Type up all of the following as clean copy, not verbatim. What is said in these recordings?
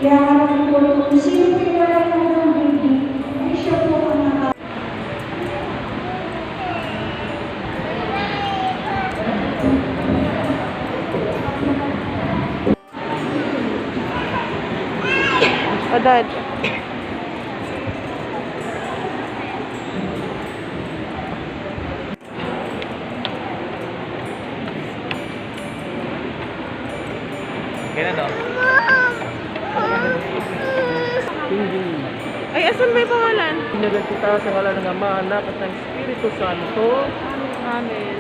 Kaya kami po kung sino po yung wala ng baby, ay siya po ang nakakita. Dad. Kaya na Ay, asan ba yung pangalan? Pinagal kita sa ngalan ng Ama, Anak at ng Espiritu Santo. Amen.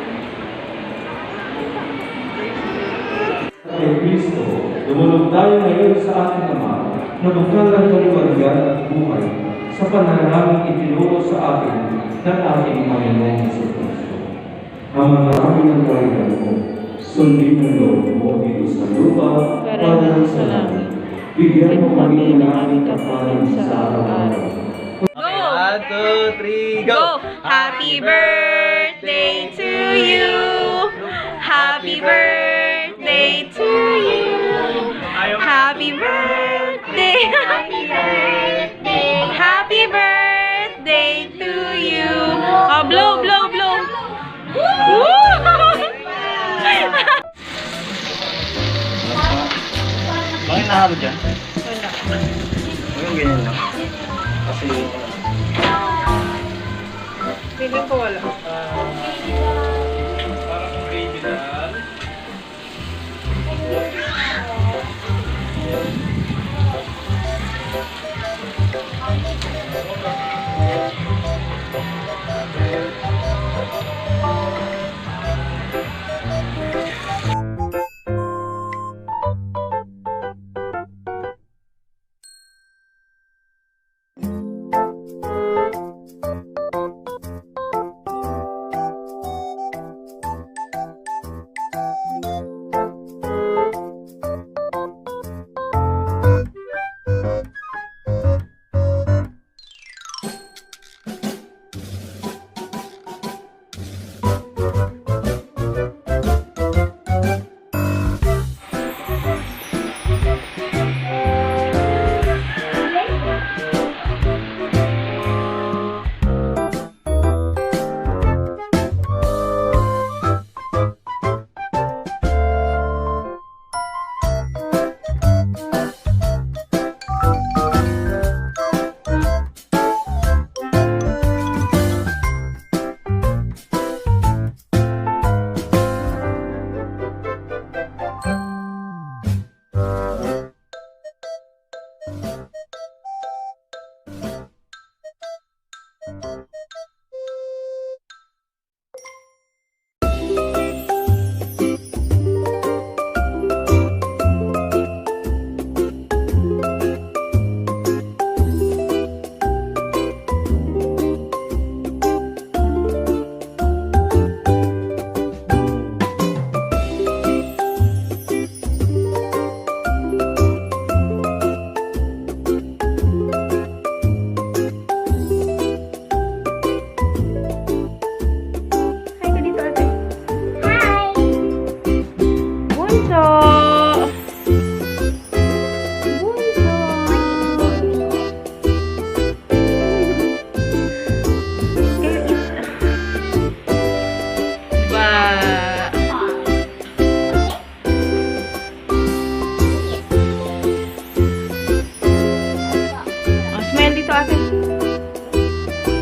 Kay Kristo, lumulog tayo ngayon sa ating Ama, na bukal ng kaliwalian at buhay, sa panalangin itinuro sa atin ng ating Panginoong Jesucristo. Ama namin ang kailan mo, sundin ang loob mo dito sa lupa, para sa langit. Bigyan mo kami ng aming kapanan sa araw-araw. Go! 1, 2, 3, go! Happy birthday to you! Happy birthday to you! Happy birthday! Happy birthday! Happy birthday to you! Oh, blow, blow, blow! Woo! Bakit nahalo dyan? Wala. Ngayon ganyan lang. Kasi... Feeling ko wala. parang kung baby na...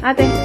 Ate.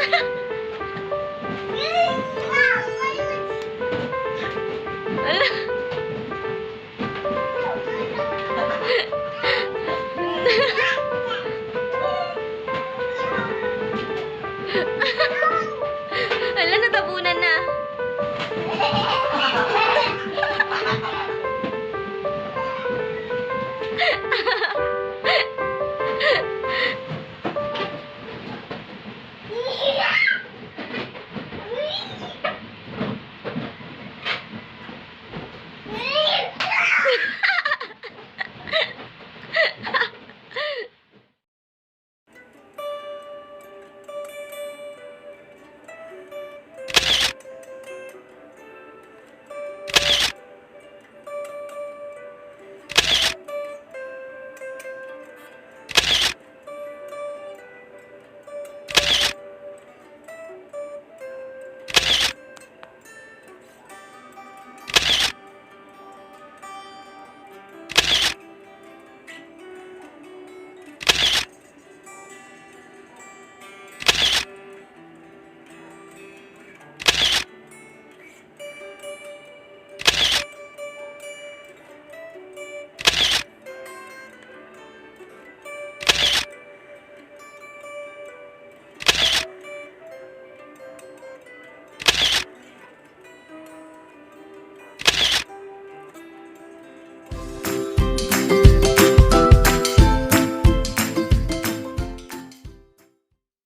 Ala.